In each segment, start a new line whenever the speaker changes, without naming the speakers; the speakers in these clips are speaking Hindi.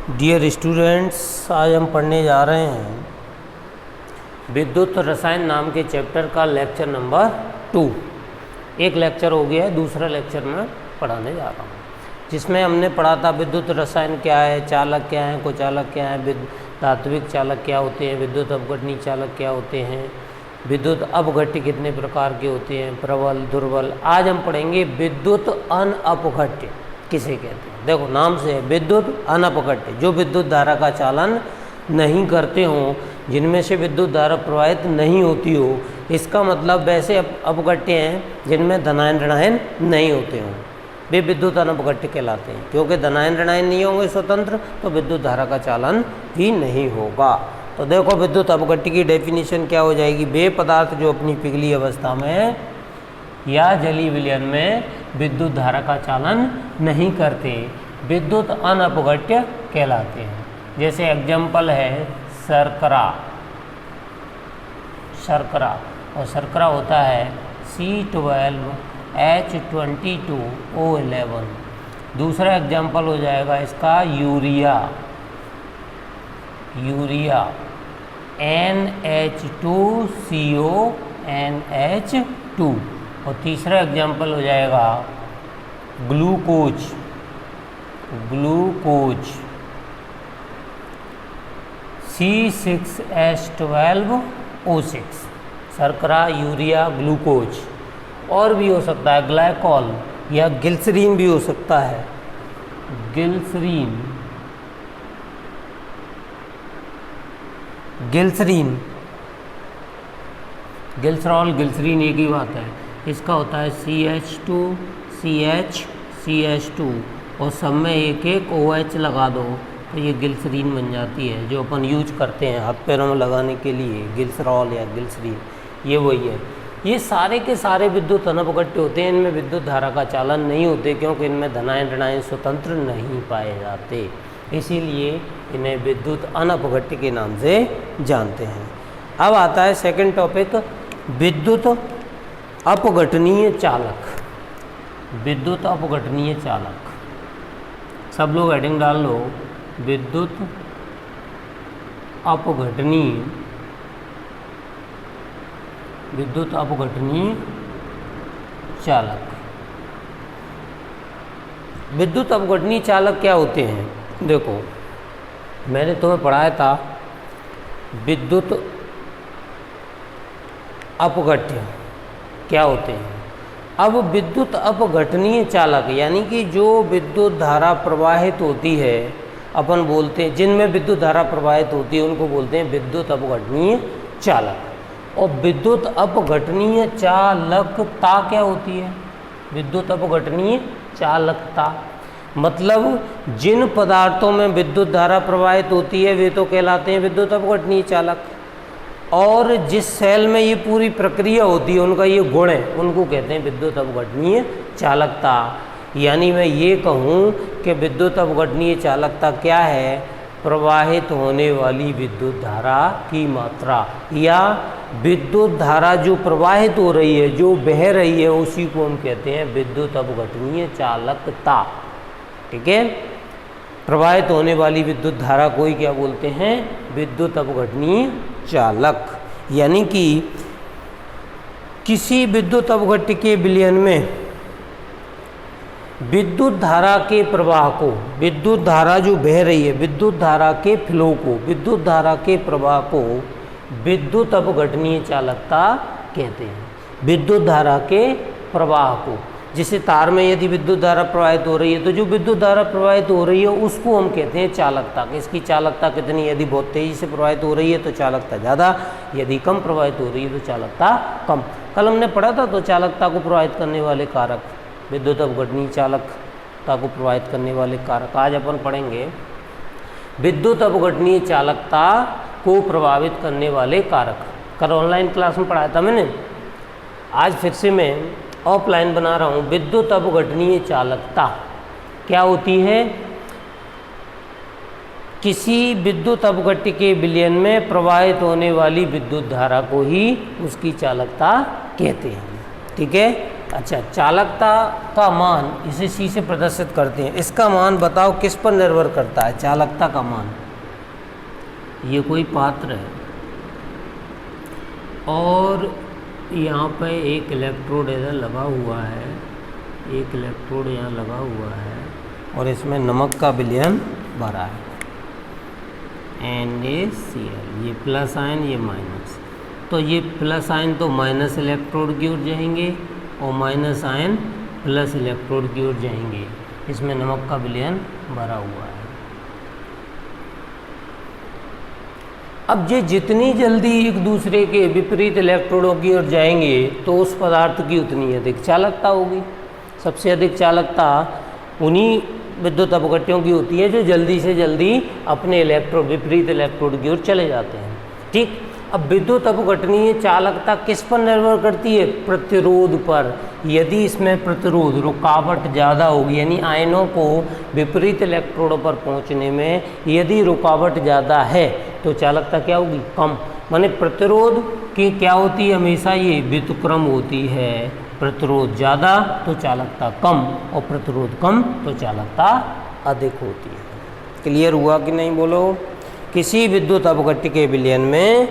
डियर स्टूडेंट्स, आज हम पढ़ने जा रहे हैं विद्युत रसायन नाम के चैप्टर का लेक्चर नंबर 2। एक लेक्चर हो गया है, दूसरा लेक्चर मैं पढ़ाने जा रहा हूँ, जिसमें हमने पढ़ा था विद्युत रसायन क्या है, चालक क्या है, कोचालक क्या है, धात्विक चालक क्या होते हैं, विद्युत अपघटनीय चालक क्या होते हैं, विद्युत अपघट्य कितने प्रकार के होते हैं, प्रबल दुर्बल। आज हम पढ़ेंगे विद्युत अनअपघट्य किसे कहते हैं। देखो नाम से है विद्युत अनअपघट्य, जो विद्युत धारा का चालन नहीं करते हों, जिनमें से विद्युत धारा प्रवाहित नहीं होती हो। इसका मतलब वैसे अपघट्य हैं जिनमें धनायन ऋणायन नहीं होते हों, वे विद्युत अनअपघट्य कहलाते हैं। क्योंकि धनायन ऋणायन नहीं होंगे स्वतंत्र, तो विद्युत धारा का चालन भी नहीं होगा। तो देखो विद्युत अपघट्य की डेफिनेशन क्या हो जाएगी। वे पदार्थ जो अपनी पिघली अवस्था में या जलीय विलयन में विद्युत धारा का चालन नहीं करते, विद्युत अनअपघट्य कहलाते हैं। जैसे एग्जाम्पल है शर्करा, और शर्करा होता है C12H22O11। दूसरा एग्जाम्पल हो जाएगा इसका यूरिया NH2CONH2। और तीसरा एग्जाम्पल हो जाएगा ग्लूकोज C6H12O6। शर्करा, यूरिया, ग्लूकोज। और भी हो सकता है ग्लाइकॉल या ग्लिसरीन भी हो सकता है। ग्लिसरॉल ग्लिसरीन एक ही बात है। इसका होता है CH2CH2 और सब में एक एक OH लगा दो तो ये ग्लिसरीन बन जाती है, जो अपन यूज करते हैं हाथ पैरों में लगाने के लिए। ग्लिसरॉल या ग्लिसरीन ये वही है। ये सारे के सारे विद्युत अनअपघट्य होते हैं। इनमें विद्युत धारा का चालन नहीं होते, क्योंकि इनमें धनायन ऋणायन स्वतंत्र नहीं पाए जाते, इसीलिए इन्हें विद्युत अनअपघट्य के नाम से जानते हैं। अब आता है सेकंड टॉपिक, विद्युत अपघटनीय चालक। विद्युत अपघटनीय चालक, सब लोग हेडिंग डाल लो, विद्युत अपघटनीय चालक। विद्युत अपघटनीय चालक क्या होते हैं। देखो मैंने तुम्हें पढ़ाया था विद्युत अपघट्य क्या होते हैं। अब विद्युत अपघटनीय चालक यानी कि जो विद्युत धारा प्रवाहित होती है, अपन बोलते हैं जिनमें विद्युत धारा प्रवाहित होती है उनको बोलते हैं विद्युत अपघटनीय चालक। और विद्युत अपघटनीय चालकता क्या होती है। विद्युत अपघटनीय चालकता मतलब जिन पदार्थों में विद्युत धारा प्रवाहित होती है वे तो कहलाते हैं विद्युत अपघटनीय चालक, और जिस सेल में ये पूरी प्रक्रिया होती है उनका ये गुण है, उनको कहते हैं विद्युत अपघटनीय चालकता। यानी मैं ये कहूँ कि विद्युत अपघटनीय चालकता क्या है, प्रवाहित होने वाली विद्युत धारा की मात्रा या विद्युत धारा जो प्रवाहित हो रही है, जो बह रही है, उसी को हम कहते हैं विद्युत अपघटनीय चालकता। ठीक है, प्रवाहित होने वाली विद्युत धारा को ही क्या बोलते हैं, विद्युत अपघटनीय चालक। यानी कि किसी विद्युत अपघट्य के विलयन में विद्युत धारा के प्रवाह को, विद्युत धारा जो बह रही है, विद्युत धारा के फ्लो को, विद्युत धारा के प्रवाह को विद्युत अपघटनीय चालकता कहते हैं। विद्युत धारा के प्रवाह को, जैसे तार में यदि विद्युत धारा प्रवाहित हो रही है तो जो विद्युत धारा प्रवाहित हो रही है उसको हम कहते हैं चालकता। इसकी चालकता कितनी, यदि बहुत तेज़ी से प्रवाहित हो रही है तो चालकता ज़्यादा, यदि कम प्रवाहित हो रही है तो चालकता कम। कल हमने पढ़ा था तो चालकता को प्रभावित करने वाले कारक, विद्युत अपघटनीय चालकता को प्रभावित करने वाले कारक। आज अपन पढ़ेंगे विद्युत अपघटनीय चालकता को प्रभावित करने वाले कारक। कल ऑनलाइन क्लास में पढ़ाया था मैंने, आज फिर से मैं ऑफलाइन बना रहा हूँ। विद्युत अपघटनीय चालकता क्या होती है, किसी विद्युत अपघट्य के विलयन में प्रवाहित होने वाली विद्युत धारा को ही उसकी चालकता कहते हैं। ठीक है, अच्छा, चालकता का मान इसे C से प्रदर्शित करते हैं। इसका मान बताओ किस पर निर्भर करता है? चालकता का मान, ये कोई पात्र है और यहाँ पे एक इलेक्ट्रोड इधर लगा हुआ है, एक इलेक्ट्रोड यहाँ लगा हुआ है और इसमें नमक का विलयन भरा है NaCl, ये प्लस आयन ये माइनस। तो ये प्लस आयन तो माइनस इलेक्ट्रोड की ओर जाएंगे और माइनस आयन प्लस इलेक्ट्रोड की ओर जाएंगे। इसमें नमक का विलयन भरा हुआ है। अब ये जितनी जल्दी एक दूसरे के विपरीत इलेक्ट्रोडों की ओर जाएंगे तो उस पदार्थ की उतनी अधिक चालकता होगी। सबसे अधिक चालकता उन्हीं विद्युत अपघट्यों की होती है जो जल्दी से जल्दी अपने इलेक्ट्रोड विपरीत इलेक्ट्रोड की ओर चले जाते हैं। ठीक, अब विद्युत अपघटनीय चालकता किस पर निर्भर करती है? प्रतिरोध पर। यदि इसमें प्रतिरोध रुकावट ज़्यादा होगी, यानी आयनों को विपरीत इलेक्ट्रोडों पर पहुंचने में यदि रुकावट ज़्यादा है तो चालकता क्या होगी? कम। माने प्रतिरोध की क्या होती है? हमेशा ये व्युत्क्रम होती है। प्रतिरोध ज़्यादा तो चालकता कम और प्रतिरोध कम तो चालकता अधिक होती है। क्लियर हुआ कि नहीं बोलो? किसी विद्युत अपघट्य के विलयन में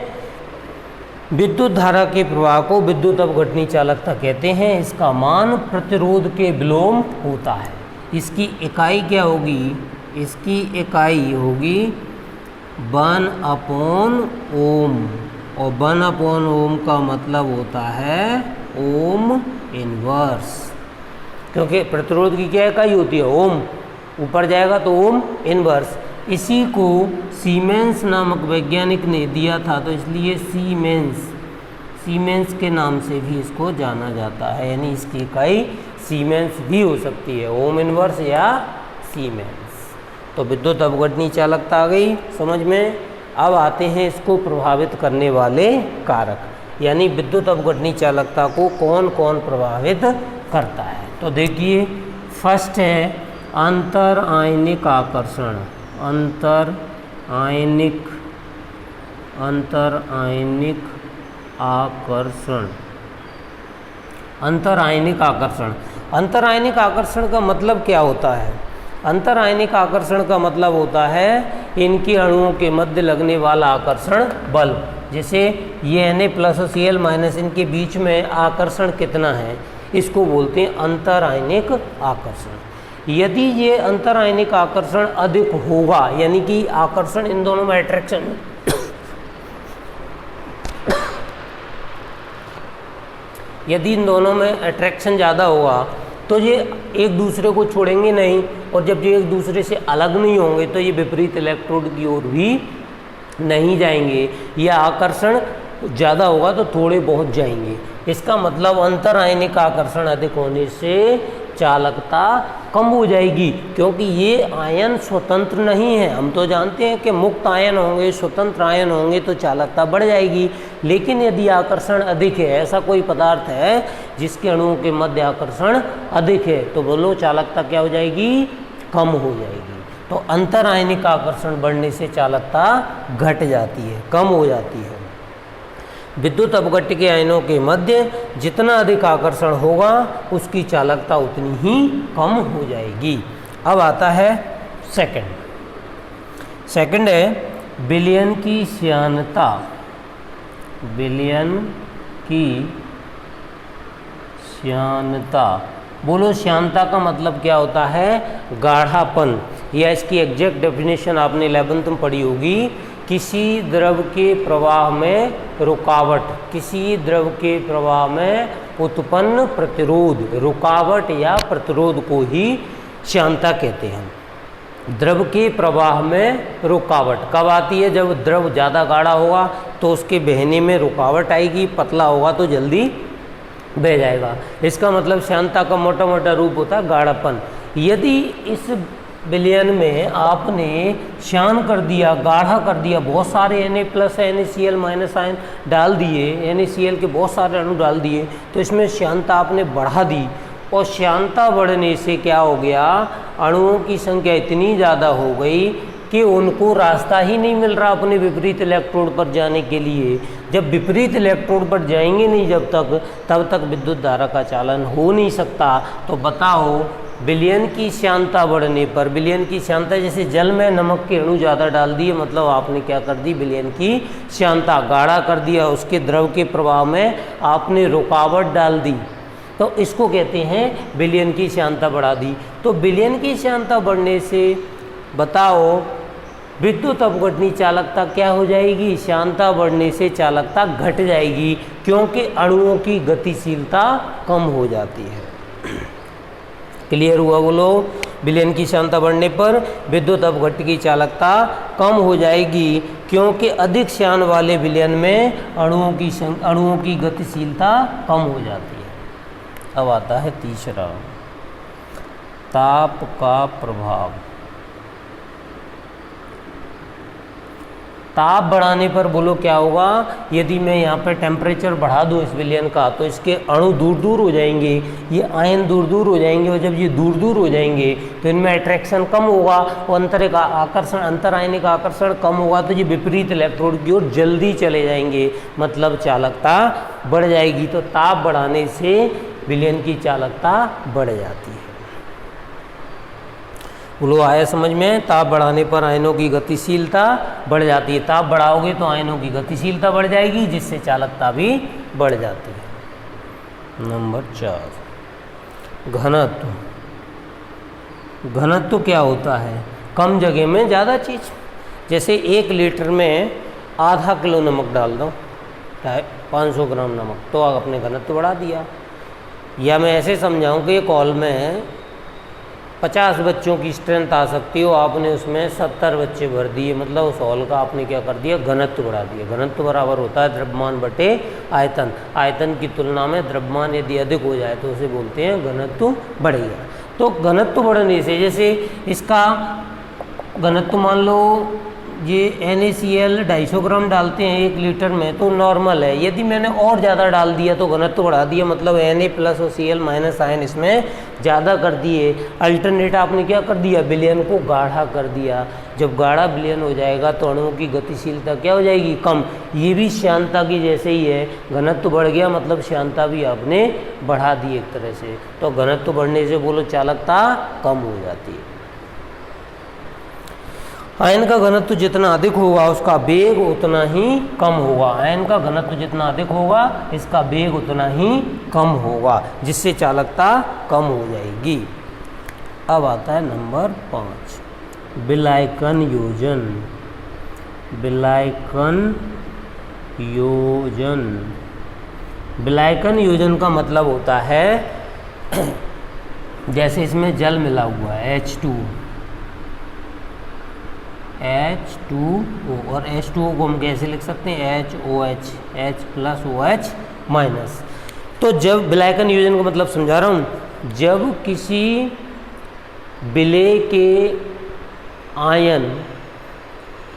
विद्युत धारा के प्रवाह को विद्युत अपघटनी चालकता कहते हैं। इसका मान प्रतिरोध के विलोम होता है। इसकी इकाई क्या होगी? इसकी इकाई होगी 1/ओम और 1/ओम का मतलब होता है ओम इनवर्स, क्योंकि प्रतिरोध की क्या इकाई होती है? ओम। ऊपर जाएगा तो ओम इनवर्स। इसी को सीमेंस नामक वैज्ञानिक ने दिया था, तो इसलिए सीमेंस के नाम से भी इसको जाना जाता है। यानी इसकी इकाई सीमेंस भी हो सकती है, ओम इनवर्स या सीमेंस। तो विद्युत अपघटनी चालकता आ गई समझ में। अब आते हैं इसको प्रभावित करने वाले कारक, यानी विद्युत अपघटनी चालकता को कौन कौन प्रभावित करता है। तो देखिए, फर्स्ट है अंतर आयनिक आकर्षण। अंतर आयनिक आकर्षण। अंतर आयनिक आकर्षण। अंतर आयनिक आकर्षण का मतलब क्या होता है? अंतर आयनिक आकर्षण का मतलब होता है इनके अणुओं के मध्य लगने वाला आकर्षण बल। जैसे ये Na+ और Cl- इनके बीच में आकर्षण कितना है, इसको बोलते हैं अंतर आयनिक आकर्षण। यदि ये अंतर आयनिक आकर्षण अधिक होगा, यानी कि आकर्षण इन दोनों में अट्रैक्शन यदि इन दोनों में अट्रैक्शन ज़्यादा होगा तो ये एक दूसरे को छोड़ेंगे नहीं, और जब ये एक दूसरे से अलग नहीं होंगे तो ये विपरीत इलेक्ट्रोड की ओर भी नहीं जाएंगे। यह आकर्षण ज़्यादा होगा तो थोड़े बहुत जाएंगे। इसका मतलब अंतर आयनिक आकर्षण अधिक होने से चालकता कम हो जाएगी, क्योंकि ये आयन स्वतंत्र नहीं है। हम तो जानते हैं कि मुक्त आयन होंगे, स्वतंत्र आयन होंगे तो चालकता बढ़ जाएगी। लेकिन यदि आकर्षण अधिक है, ऐसा कोई पदार्थ है जिसके अणुओं के मध्य आकर्षण अधिक है, तो बोलो चालकता क्या हो जाएगी? कम हो जाएगी। तो अंतर आयनिक आकर्षण बढ़ने से चालकता घट जाती है, कम हो जाती है। विद्युत अपघट्य के आयनों के मध्य जितना अधिक आकर्षण होगा उसकी चालकता उतनी ही कम हो जाएगी। अब आता है सेकंड है विलयन की श्यानता। विलयन की श्यानता। बोलो श्यानता का मतलब क्या होता है? गाढ़ापन, या इसकी एग्जैक्ट डेफिनेशन आपने 11th में पढ़ी होगी। किसी द्रव के प्रवाह में रुकावट, किसी द्रव के प्रवाह में उत्पन्न प्रतिरोध, रुकावट या प्रतिरोध को ही श्यानता कहते हैं। द्रव के प्रवाह में रुकावट कब आती है? जब द्रव ज़्यादा गाढ़ा होगा तो उसके बहने में रुकावट आएगी, पतला होगा तो जल्दी बह जाएगा। इसका मतलब श्यानता का मोटा मोटा रूप होता है गाढ़ापन। यदि इस विलयन में आपने श्यान कर दिया, गाढ़ा कर दिया, बहुत सारे Na+ NaCl- आयन डाल दिए, NaCl के बहुत सारे अणु डाल दिए, तो इसमें श्यानता आपने बढ़ा दी, और श्यानता बढ़ने से क्या हो गया? अणुओं की संख्या इतनी ज़्यादा हो गई कि उनको रास्ता ही नहीं मिल रहा अपने विपरीत इलेक्ट्रोड पर जाने के लिए। जब विपरीत इलेक्ट्रोड पर जाएंगे नहीं जब तक, तब तक विद्युत धारा का चालन हो नहीं सकता। तो बताओ विलयन की श्यानता बढ़ने पर, विलयन की श्यानता जैसे जल में नमक के अणु ज़्यादा डाल दिए, मतलब आपने क्या कर दी, विलयन की श्यानता गाढ़ा कर दिया, उसके द्रव के प्रवाह में आपने रुकावट डाल दी, तो इसको कहते हैं विलयन की श्यानता बढ़ा दी। तो विलयन की श्यानता बढ़ने से बताओ विद्युत अपघटनी चालकता क्या हो जाएगी, श्यानता बढ़ने से चालकता घट जाएगी, क्योंकि अणुओं की गतिशीलता कम हो जाती है। क्लियर हुआ बोलो? विलयन की श्यानता बढ़ने पर विद्युत अपघट्य की चालकता कम हो जाएगी, क्योंकि अधिक श्यान वाले विलयन में अणुओं की गतिशीलता कम हो जाती है। अब आता है तीसरा, ताप का प्रभाव। ताप बढ़ाने पर बोलो क्या होगा, यदि मैं यहाँ पर टेम्परेचर बढ़ा दूँ इस विलयन का, तो इसके अणु दूर दूर हो जाएंगे, ये आयन दूर दूर हो जाएंगे, और जब ये दूर दूर हो जाएंगे तो इनमें अट्रैक्शन कम होगा और अंतर आयनिक आकर्षण कम होगा, तो ये विपरीत इलेक्ट्रोड की ओर जल्दी चले जाएंगे, मतलब चालकता बढ़ जाएगी। तो ताप बढ़ाने से विलयन की चालकता बढ़ जाती है। बोलो आया समझ में? ताप बढ़ाने पर आयनों की गतिशीलता बढ़ जाती है। ताप बढ़ाओगे तो आयनों की गतिशीलता बढ़ जाएगी, जिससे चालकता भी बढ़ जाती है। नंबर 4, घनत्व। घनत्व क्या होता है? कम जगह में ज़्यादा चीज़। जैसे 1 लीटर में आधा किलो नमक डाल दो, 500 ग्राम नमक, तो आपने घनत्व बढ़ा दिया। या मैं ऐसे समझाऊँ कि एक हॉल में 50 बच्चों की स्ट्रेंथ आ सकती हो, आपने उसमें 70 बच्चे भर दिए, मतलब उस हॉल का आपने क्या कर दिया, घनत्व बढ़ा दिया। घनत्व बराबर होता है द्रव्यमान बटे आयतन। आयतन की तुलना में द्रव्यमान यदि अधिक हो जाए तो उसे बोलते हैं घनत्व बढ़ेगा। तो घनत्व बढ़ने से, जैसे इसका घनत्व मान लो ये NaCl 250 ग्राम डालते हैं 1 लीटर में, तो नॉर्मल है। यदि मैंने और ज़्यादा डाल दिया तो घनत्व बढ़ा दिया, मतलब Na प्लस और Cl माइनस आयन इसमें ज़्यादा कर दिए। अल्टरनेट आपने क्या कर दिया, विलयन को गाढ़ा कर दिया। जब गाढ़ा विलयन हो जाएगा तो अणुओं की गतिशीलता क्या हो जाएगी, कम। ये भी श्यानता की जैसे ही है, घनत्व बढ़ गया मतलब श्यानता भी आपने बढ़ा दी एक तरह से। तो घनत्व बढ़ने से बोलो चालकता कम हो जाती है। आयन का घनत्व जितना अधिक होगा उसका वेग उतना ही कम होगा। आयन का घनत्व जितना अधिक होगा इसका वेग उतना ही कम होगा, जिससे चालकता कम हो जाएगी। अब आता है नंबर 5, विलायकन योजन। विलायकन योजन। विलायकन योजन का मतलब होता है जैसे इसमें जल मिला हुआ है H2O, और H2O को हम कैसे लिख सकते हैं, HOH, H plus OH minus. तो जब विलायकन योजन का मतलब समझा रहा हूँ, जब किसी विलेय के आयन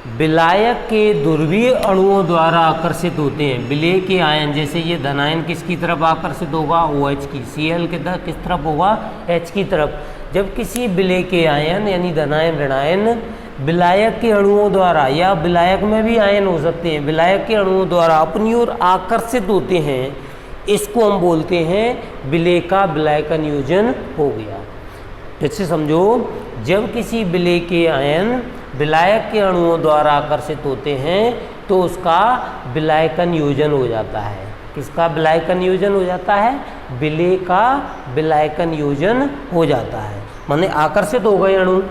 विलायक के ध्रुवीय अणुओं द्वारा आकर्षित होते हैं। विलेय के आयन, जैसे ये धनायन किसकी तरफ आकर्षित होगा, OH की। Cl किस तरफ होगा, H की तरफ। जब किसी विलेय के आयन यानी धनायन ऋणायन विलायक के अणुओं द्वारा, या विलायक में भी आयन हो सकते हैं, विलायक के अणुओं द्वारा अपनी ओर आकर्षित होते हैं, इसको हम बोलते हैं विलेय का विलायकन योजन हो गया। जैसे समझो, जब किसी विलेय के आयन विलायक के अणुओं द्वारा आकर्षित होते हैं तो उसका विलायकन योजन हो जाता है। किसका विलायकन योजन हो जाता है, विलेय का विलायकन योजन हो जाता है। माने आकर्षित हो गए अणु,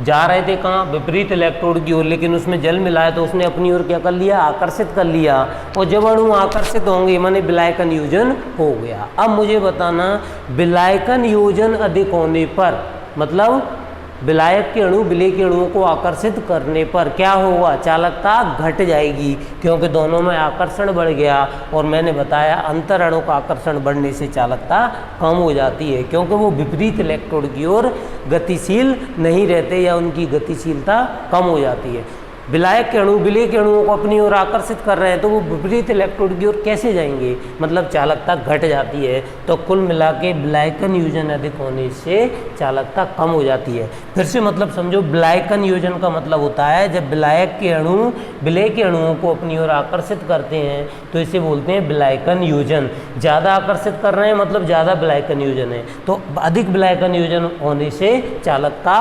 जा रहे थे कहाँ, विपरीत इलेक्ट्रोड की ओर, लेकिन उसमें जल मिला है तो उसने अपनी ओर क्या कर लिया, आकर्षित कर लिया। और जब अणु आकर्षित होंगे माने विलायकन योजन हो गया। अब मुझे बताना, विलायकन योजन अधिक होने पर, मतलब विलायक के अणु विलेय के अणुओं को आकर्षित करने पर क्या होगा, चालकता घट जाएगी, क्योंकि दोनों में आकर्षण बढ़ गया। और मैंने बताया अंतर अणु का आकर्षण बढ़ने से चालकता कम हो जाती है, क्योंकि वो विपरीत इलेक्ट्रोड की ओर गतिशील नहीं रहते या उनकी गतिशीलता कम हो जाती है। विलायक के अणु विलेय के अणुओं को अपनी ओर आकर्षित कर रहे हैं तो वो विपरीत इलेक्ट्रोड की ओर कैसे जाएंगे, मतलब चालकता घट जाती है। तो कुल मिला के विलायकन योजन अधिक होने से चालकता कम हो जाती है। फिर से मतलब समझो, विलायकन योजन का मतलब होता है जब विलायक के अणु विलेय के अणुओं को अपनी ओर आकर्षित करते हैं तो इसे बोलते हैं विलायकन योजन। ज़्यादा आकर्षित कर रहे हैं मतलब ज़्यादा विलायकन योजन है, तो अधिक विलायकन योजन होने से चालकता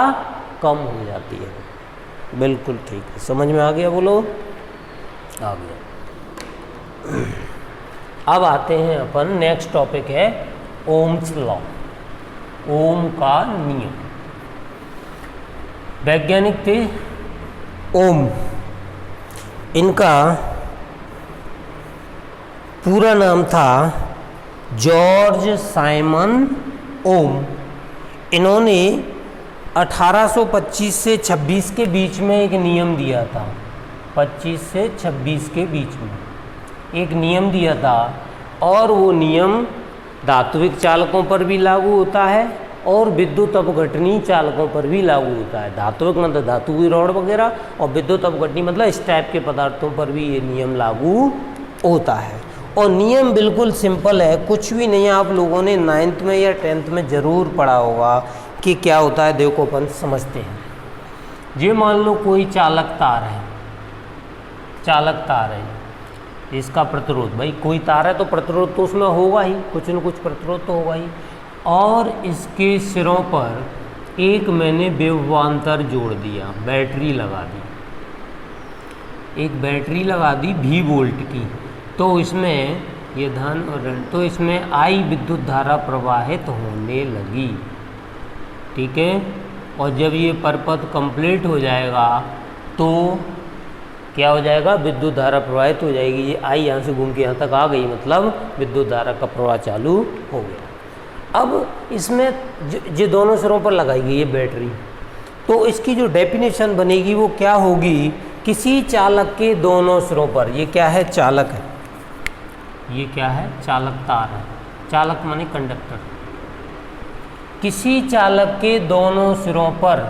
कम हो जाती है। बिल्कुल ठीक है, समझ में आ गया? बोलो, आ गया। अब आते हैं अपन, नेक्स्ट टॉपिक है ओम्स लॉ, ओम का नियम। वैज्ञानिक थे ओम, इनका पूरा नाम था जॉर्ज साइमन ओम। इन्होंने 1825 से 26 के बीच में एक नियम दिया था। 25 से 26 के बीच में एक नियम दिया था, और वो नियम धात्विक चालकों पर भी लागू होता है और विद्युत अपघटनी चालकों पर भी लागू होता है। धात्विक मतलब धातु की रॉड वगैरह, और विद्युत अपघटनी मतलब इस टाइप के पदार्थों पर भी ये नियम लागू होता है। और नियम बिल्कुल सिंपल है, कुछ भी नहीं है। आप लोगों ने 9th में या 10th में ज़रूर पढ़ा होगा कि क्या होता है। देखो अपन समझते हैं। ये मान लो कोई चालक तार है, चालक तार है, इसका प्रतिरोध, भाई कोई तार है तो प्रतिरोध तो उसमें होगा ही, कुछ न कुछ प्रतिरोध तो होगा ही। और इसके सिरों पर एक मैंने विभवांतर जोड़ दिया, बैटरी लगा दी, एक बैटरी लगा दी V वोल्ट की। तो इसमें ये धन और ऋण, तो इसमें I विद्युत धारा प्रवाहित होने लगी, ठीक है। और जब ये परपथ कंप्लीट हो जाएगा तो क्या हो जाएगा, विद्युत धारा प्रवाहित हो जाएगी। ये आई यहाँ से घूम के यहाँ तक आ गई, मतलब विद्युत धारा का प्रवाह चालू हो गया। अब इसमें जो दोनों सिरों पर लगाई गई है बैटरी, तो इसकी जो डेफिनेशन बनेगी वो क्या होगी, किसी चालक के दोनों सिरों पर, ये क्या है, चालक है, ये क्या है, चालक तार है, चालक माने कंडक्टर। किसी चालक के दोनों सिरों पर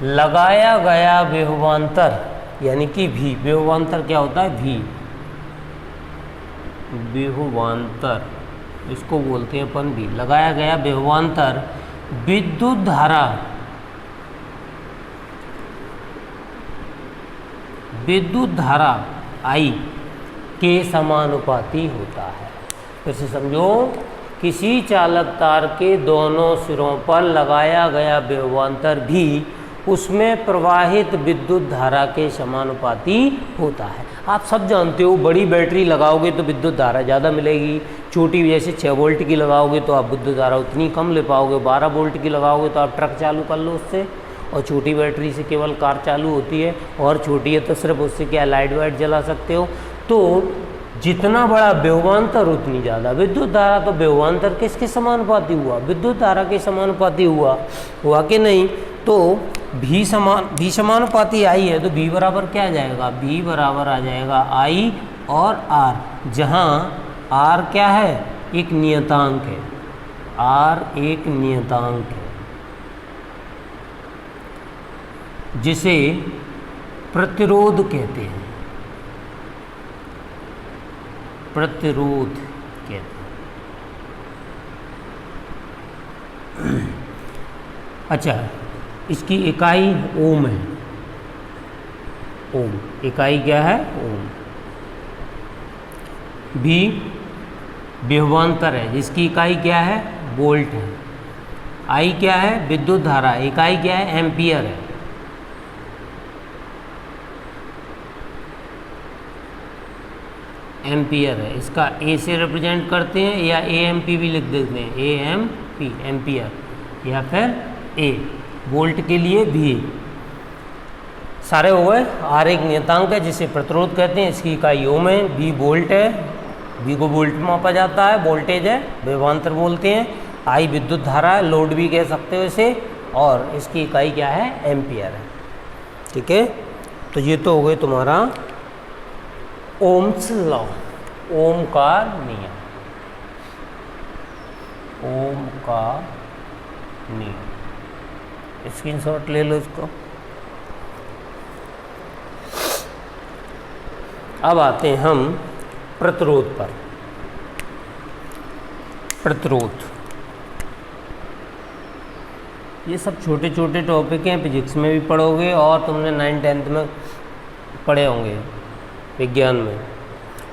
लगाया गया विभवांतर, यानी कि V, विभवांतर क्या होता है, V, विभवांतर इसको बोलते हैं अपन V, लगाया गया विभवांतर विद्युत धारा, विद्युत धारा I के समानुपाती होता है। फिर से समझो, किसी चालक तार के दोनों सिरों पर लगाया गया विभवांतर भी उसमें प्रवाहित विद्युत धारा के समानुपाती होता है। आप सब जानते हो, बड़ी बैटरी लगाओगे तो विद्युत धारा ज़्यादा मिलेगी, छोटी जैसे 6 वोल्ट की लगाओगे तो आप विद्युत धारा उतनी कम ले पाओगे, 12 वोल्ट की लगाओगे तो आप ट्रक चालू कर लो उससे, और छोटी बैटरी से केवल कार चालू होती है, और छोटी है तो सिर्फ उससे क्या लाइट वाइट जला सकते हो। तो जितना बड़ा विभवांतर उतनी ज़्यादा विद्युत धारा। तो विभवांतर किसके समानुपाती हुआ, विद्युत धारा के समानुपाती हुआ कि नहीं। तो V समानुपाती I है तो V बराबर क्या आ जाएगा, V बराबर आ जाएगा I और R, जहाँ R क्या है, एक नियतांक है, R एक नियतांक है जिसे प्रतिरोध कहते हैं, प्रतिरोध कहते हैं। अच्छा, इसकी इकाई ओम है, ओम इकाई क्या है, ओम। V विभवांतर है जिसकी इकाई क्या है, वोल्ट है। I क्या है, विद्युत धारा, इकाई क्या है, एम्पियर है। एम्पियर है, इसका A से रिप्रेजेंट करते हैं या AMP भी लिख देते हैं, AMP एम्पियर, या फिर A वोल्ट के लिए V। सारे हो गए। R एक नियतांक है जिसे प्रतिरोध कहते हैं, इसकी इकाई ओम है। V वोल्ट है, V को वोल्ट में मापा जाता है, वोल्टेज है, विभवांतर बोलते हैं। I विद्युत धारा है, लोड भी कह सकते हो इसे, और इसकी इकाई क्या है, एम्पियर है। ठीक है, तो ये तो हो गए तुम्हारा ओम्स लॉ, ओम का नियम, ओम का नियम। स्क्रीनशॉट ले लो इसको। अब आते हैं हम प्रतिरोध पर। प्रतिरोध, ये सब छोटे छोटे टॉपिक हैं, फिजिक्स में भी पढ़ोगे और तुमने 9th-10th में पढ़े होंगे विज्ञान में।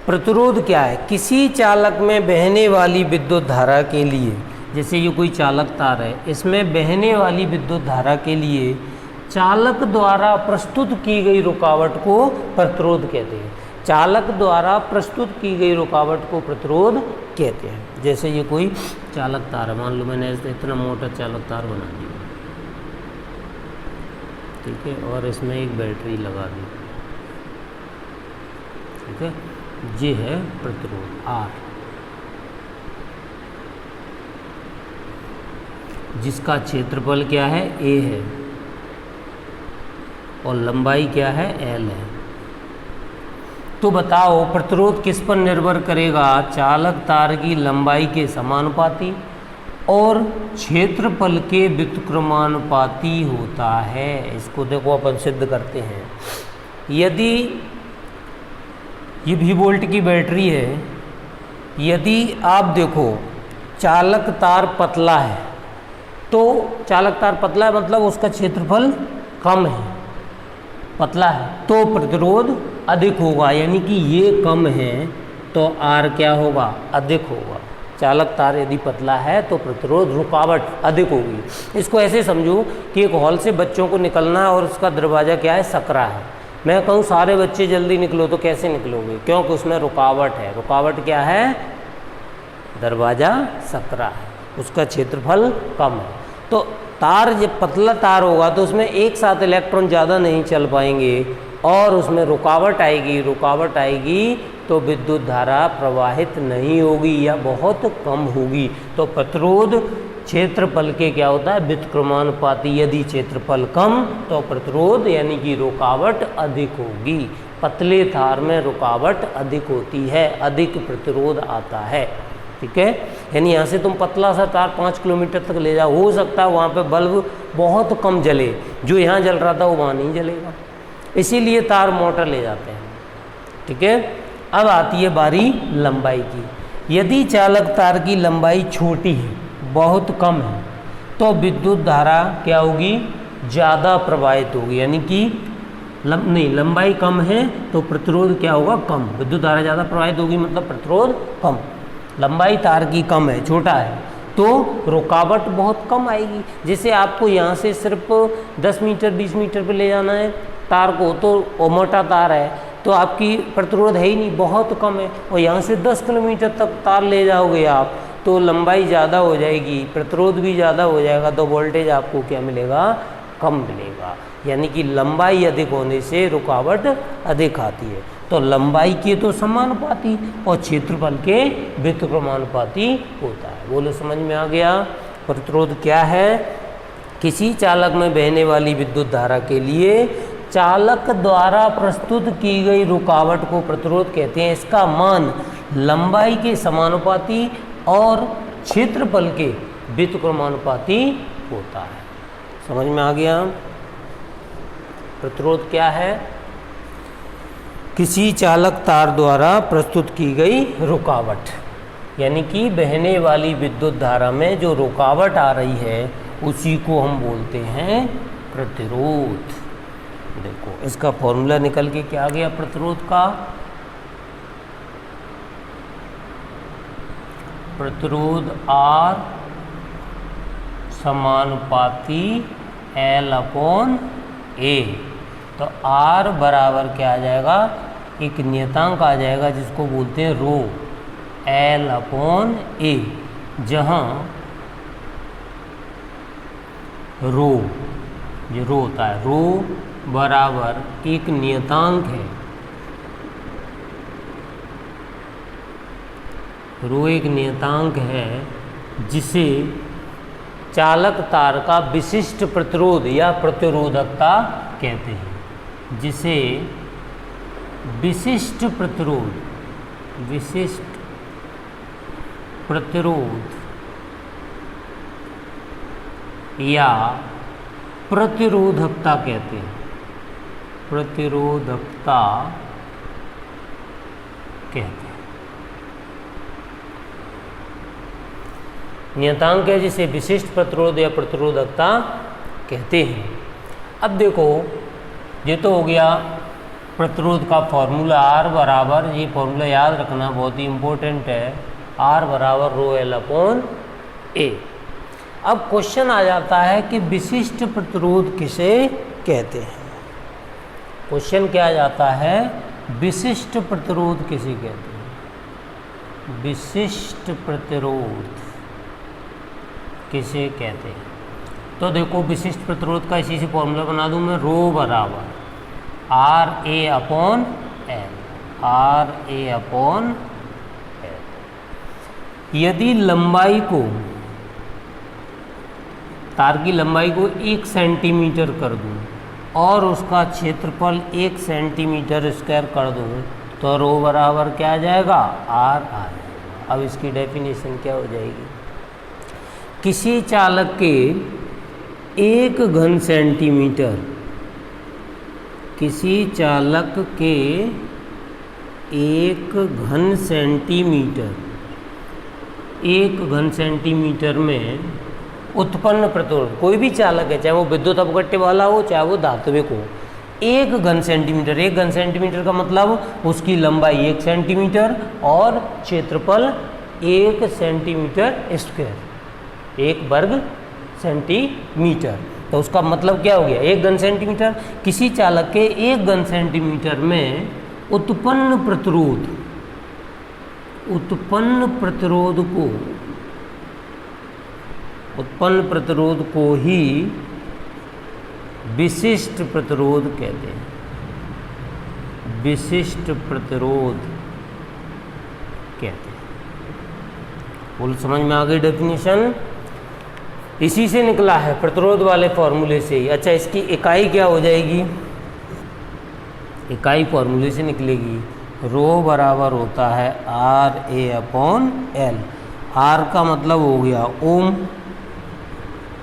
प्रतिरोध क्या है? किसी चालक में बहने वाली विद्युत धारा के लिए, जैसे ये कोई चालक तार है, इसमें बहने वाली विद्युत धारा के लिए चालक द्वारा प्रस्तुत की गई रुकावट को प्रतिरोध कहते हैं। चालक द्वारा प्रस्तुत की गई रुकावट को प्रतिरोध कहते हैं। जैसे ये कोई चालक तार है, मान लो मैंने इतना मोटा चालक तार बना दिया, ठीक है, और इसमें एक बैटरी लगा दी, ठीक है, ये है प्रतिरोध R, जिसका क्षेत्रफल क्या है? A है और लंबाई क्या है? L है। तो बताओ प्रतिरोध किस पर निर्भर करेगा? चालक तार की लंबाई के समानुपाती और क्षेत्रफल के व्युत्क्रमानुपाती होता है। इसको देखो अपन सिद्ध करते हैं। यदि ये V वोल्ट की बैटरी है, यदि आप देखो चालक तार पतला है, तो चालक तार पतला है मतलब उसका क्षेत्रफल कम है, पतला है, तो प्रतिरोध अधिक होगा, यानी कि ये कम है तो R क्या होगा? अधिक होगा। चालक तार यदि पतला है तो प्रतिरोध रुकावट अधिक होगी। इसको ऐसे समझो कि एक हॉल से बच्चों को निकलना है और उसका दरवाज़ा क्या है? सकरा है। मैं कहूँ सारे बच्चे जल्दी निकलो, तो कैसे निकलोगे? क्योंकि उसमें रुकावट है। रुकावट क्या है? दरवाज़ा सकरा है, उसका क्षेत्रफल कम है। तो तार जब पतला तार होगा तो उसमें एक साथ इलेक्ट्रॉन ज़्यादा नहीं चल पाएंगे और उसमें रुकावट आएगी। रुकावट आएगी तो विद्युत धारा प्रवाहित नहीं होगी या बहुत कम होगी। तो प्रतिरोध क्षेत्रफल के क्या होता है? व्युत्क्रमानुपाती। यदि क्षेत्रफल कम तो प्रतिरोध यानी कि रुकावट अधिक होगी। पतले तार में रुकावट अधिक होती है, अधिक प्रतिरोध आता है, ठीक है। यानी यहाँ से तुम पतला सा तार 5 किलोमीटर तक ले जाओ, हो सकता है वहाँ पे बल्ब बहुत कम जले, जो यहाँ जल रहा था वो वहाँ नहीं जलेगा, इसीलिए तार मोटा ले जाते हैं, ठीक है। अब आती है बारी लंबाई की। यदि चालक तार की लंबाई छोटी है, बहुत कम है, तो विद्युत धारा क्या होगी? ज़्यादा प्रवाहित होगी। यानी कि लंबाई कम है तो प्रतिरोध क्या होगा? कम। विद्युत धारा ज़्यादा प्रवाहित होगी मतलब प्रतिरोध कम। लंबाई तार की कम है, छोटा है, तो रुकावट बहुत कम आएगी। जैसे आपको यहाँ से सिर्फ 10 मीटर 20 मीटर पे ले जाना है तार को, तो मोटा तार है तो आपकी प्रतिरोध है ही नहीं, बहुत कम है। और यहाँ से 10 किलोमीटर तक तार ले जाओगे आप तो लंबाई ज़्यादा हो जाएगी, प्रतिरोध भी ज़्यादा हो जाएगा, तो वोल्टेज आपको क्या मिलेगा? कम मिलेगा। यानी कि लंबाई अधिक होने से रुकावट अधिक आती है। तो लंबाई के तो समानुपाती और क्षेत्रफल के व्युत्क्रमानुपाती होता है। बोलो समझ में आ गया? प्रतिरोध क्या है? किसी चालक में बहने वाली विद्युत धारा के लिए चालक द्वारा प्रस्तुत की गई रुकावट को प्रतिरोध कहते हैं। इसका मान लंबाई के समानुपाती और क्षेत्रफल के व्युत्क्रमानुपाती होता है। समझ में आ गया? प्रतिरोध क्या है? किसी चालक तार द्वारा प्रस्तुत की गई रुकावट, यानी कि बहने वाली विद्युत धारा में जो रुकावट आ रही है उसी को हम बोलते हैं प्रतिरोध। देखो इसका फॉर्मूला निकल के क्या आ गया प्रतिरोध का? प्रतिरोध R समानुपाती L/A। तो R बराबर क्या आ जाएगा? एक नियतांक आ जाएगा जिसको बोलते हैं रो, L/A, जहाँ रो, ये रो होता है, रो बराबर एक नियतांक है, रो एक नियतांक है जिसे चालक तार का विशिष्ट प्रतिरोध या प्रतिरोधकता कहते हैं, जिसे विशिष्ट प्रतिरोध, विशिष्ट प्रतिरोध या प्रतिरोधकता कहते हैं, प्रतिरोधकता कहते हैं। नियतांक है जिसे विशिष्ट प्रतिरोध या प्रतिरोधकता कहते हैं। अब देखो, ये तो हो गया प्रतिरोध का फॉर्मूला R बराबर, ये फॉर्मूला याद रखना बहुत ही इम्पोर्टेंट है, R बराबर रो एल अपॉन ए। अब क्वेश्चन आ जाता है कि विशिष्ट प्रतिरोध किसे कहते हैं। क्वेश्चन क्या आ जाता है, विशिष्ट प्रतिरोध किसे कहते हैं, विशिष्ट प्रतिरोध किसे कहते हैं। तो देखो, विशिष्ट प्रतिरोध का इसी से फॉर्मूला बना दूं मैं, रो बराबर R A upon L, R A upon L. यदि लंबाई को, तार की लंबाई को 1 सेंटीमीटर कर दूं और उसका क्षेत्रफल 1 सेंटीमीटर स्क्वायर कर दूं तो रो बराबर क्या आ जाएगा, आर आ जाएगा। अब इसकी डेफिनेशन क्या हो जाएगी, किसी चालक के 1 घन सेंटीमीटर, किसी चालक के 1 घन सेंटीमीटर, 1 घन सेंटीमीटर में उत्पन्न प्रतिरोध, कोई भी चालक है, चाहे वो विद्युत अपघट्य वाला हो चाहे वो धात्विक हो, 1 घन सेंटीमीटर, 1 घन सेंटीमीटर का मतलब उसकी लंबाई 1 सेंटीमीटर और क्षेत्रफल 1 सेंटीमीटर स्क्वायर, 1 वर्ग सेंटीमीटर। तो उसका मतलब क्या हो गया, 1 घन सेंटीमीटर। किसी चालक के 1 घन सेंटीमीटर में उत्पन्न प्रतिरोध, उत्पन्न प्रतिरोध को ही विशिष्ट प्रतिरोध कहते हैं, विशिष्ट प्रतिरोध कहते हैं। बोल समझ में आ गई डेफिनेशन, इसी से निकला है प्रतिरोध वाले फॉर्मूले से ही। अच्छा, इसकी इकाई क्या हो जाएगी, इकाई फॉर्मूले से निकलेगी, रो बराबर होता है R A upon L. R का मतलब हो गया ओम,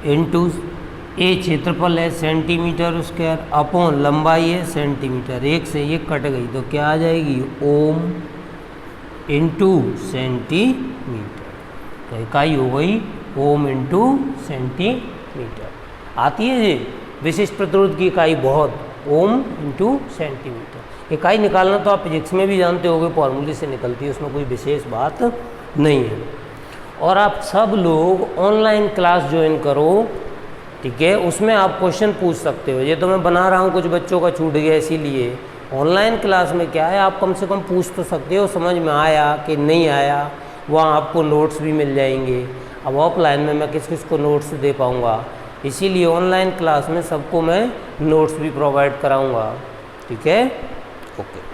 इंटू ए क्षेत्रफल है सेंटीमीटर स्क्वायर, अपॉन लंबाई है सेंटीमीटर, 1 से 1 कट गई तो क्या आ जाएगी, ओम इंटू सेंटीमीटर। तो इकाई हो गई ओम इंटू सेंटीमीटर। आती है जी विशिष्ट प्रतिरोध की इकाई बहुत, ओम इंटू सेंटीमीटर। इकाई निकालना तो आप फिजिक्स में भी जानते होंगे, फॉर्मूले से निकलती है, उसमें कोई विशेष बात नहीं है। और आप सब लोग ऑनलाइन क्लास ज्वाइन करो, ठीक है, उसमें आप क्वेश्चन पूछ सकते हो। ये तो मैं बना रहा हूँ, कुछ बच्चों का छूट गया, इसीलिए ऑनलाइन क्लास में क्या है, आप कम से कम पूछ तो सकते हो, समझ में आया कि नहीं आया, वहाँ आपको नोट्स भी मिल जाएंगे। अब ऑफलाइन में मैं किस किस को नोट्स दे पाऊँगा, इसीलिए ऑनलाइन क्लास में सबको मैं नोट्स भी प्रोवाइड कराऊँगा, ठीक है, ओके।